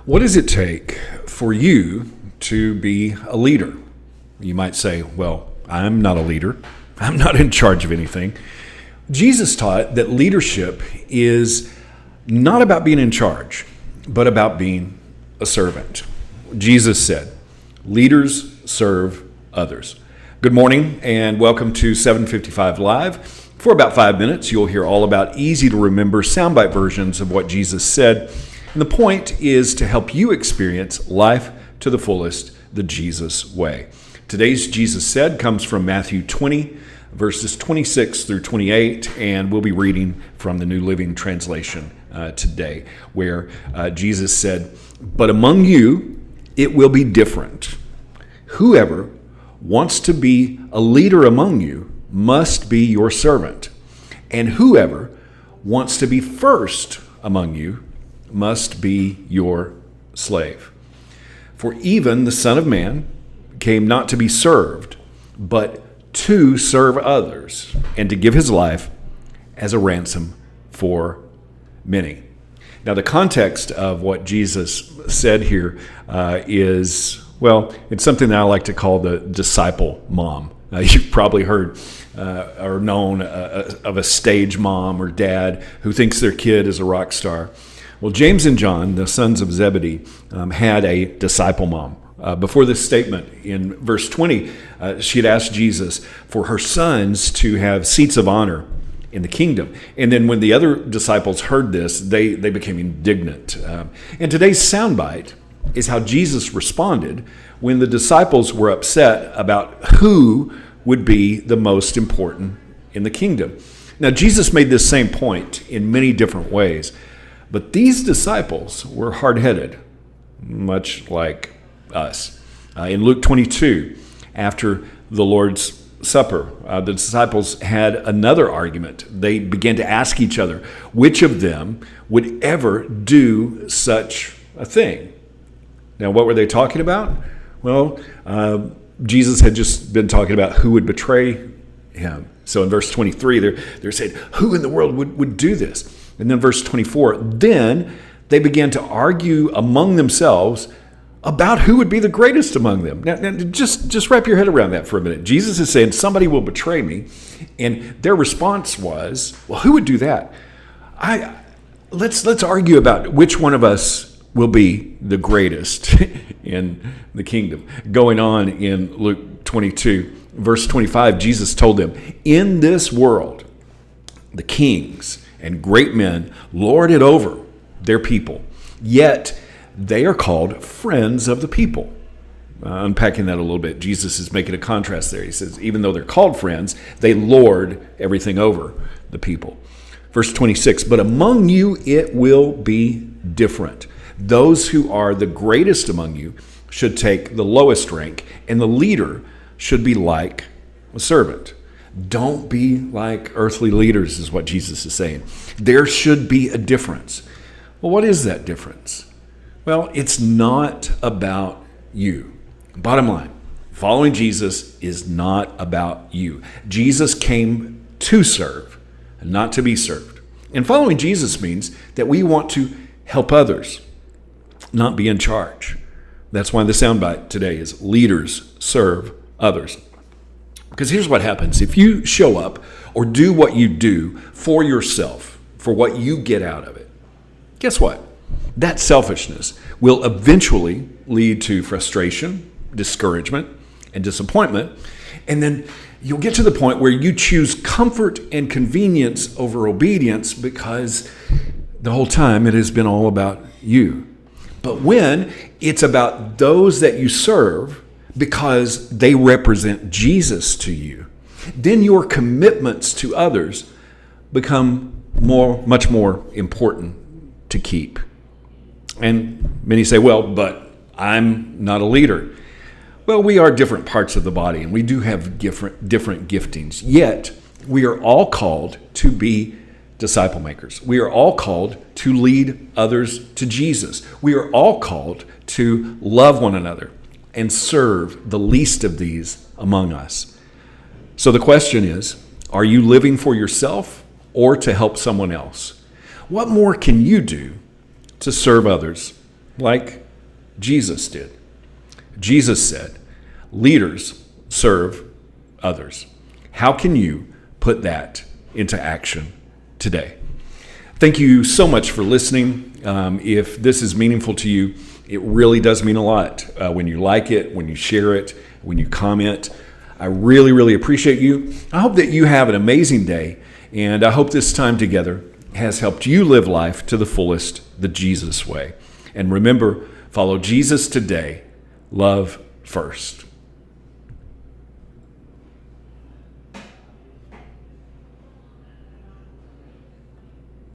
What does it take for you to be a leader? You might say, well, I'm not a leader. I'm not in charge of anything. Jesus taught that leadership is not about being in charge, but about being a servant. Jesus said, leaders serve others. Good morning and welcome to 755 Live. For about 5 minutes, you'll hear all about easy to remember soundbite versions of what Jesus said. And the point is to help you experience life to the fullest, the Jesus way. Today's Jesus Said comes from Matthew 20, verses 26 through 28, and we'll be reading from the New Living Translation today, where Jesus said, "But among you it will be different. Whoever wants to be a leader among you must be your servant, and whoever wants to be first among you must be your slave. For even the Son of Man came not to be served, but to serve others, and to give his life as a ransom for many." Now, the context of what Jesus said here is, well, it's something that I like to call the disciple mom. You've probably heard or known of a stage mom or dad who thinks their kid is a rock star. Well, James and John, the sons of Zebedee, had a disciple mom. Before this statement, in verse 20, she had asked Jesus for her sons to have seats of honor in the kingdom. And then when the other disciples heard this, they became indignant. And today's soundbite is how Jesus responded when the disciples were upset about who would be the most important in the kingdom. Now, Jesus made this same point in many different ways, but these disciples were hard-headed, much like us. In Luke 22, after the Lord's Supper, the disciples had another argument. They began to ask each other which of them would ever do such a thing. Now, what were they talking about? Well, Jesus had just been talking about who would betray him. So in verse 23, they're saying, who in the world would do this? And then verse 24, then they began to argue among themselves about who would be the greatest among them. Now just wrap your head around that for a minute. Jesus is saying somebody will betray me. And their response was, well, who would do that? Let's argue about which one of us will be the greatest in the kingdom. Going on in Luke 22, verse 25, Jesus told them, in this world, the kings and great men lord it over their people, yet they are called friends of the people. Unpacking that a little bit, Jesus is making a contrast there. He says, even though they're called friends, they lord everything over the people. Verse 26, but among you it will be different. Those who are the greatest among you should take the lowest rank, and the leader should be like a servant. Don't be like earthly leaders, is what Jesus is saying. There should be a difference. Well, what is that difference? Well, it's not about you. Bottom line, following Jesus is not about you. Jesus came to serve, not to be served. And following Jesus means that we want to help others, not be in charge. That's why the soundbite today is leaders serve others. Because here's what happens. If you show up or do what you do for yourself, for what you get out of it, guess what? That selfishness will eventually lead to frustration, discouragement, and disappointment. And then you'll get to the point where you choose comfort and convenience over obedience because the whole time it has been all about you. But when it's about those that you serve because they represent Jesus to you, then your commitments to others become much more important to keep. And many say, well, but I'm not a leader. Well, we are different parts of the body, and we do have different giftings. Yet, we are all called to be disciple makers. We are all called to lead others to Jesus. We are all called to love one another and serve the least of these among us. So the question is, are you living for yourself or to help someone else? What more can you do to serve others like Jesus did. Jesus said, leaders serve others. How can you put that into action today? Thank you so much for listening. If this is meaningful to you, it really does mean a lot when you like it, when you share it, when you comment. I really, really appreciate you. I hope that you have an amazing day, and I hope this time together has helped you live life to the fullest, the Jesus way. And remember, follow Jesus today. Love first.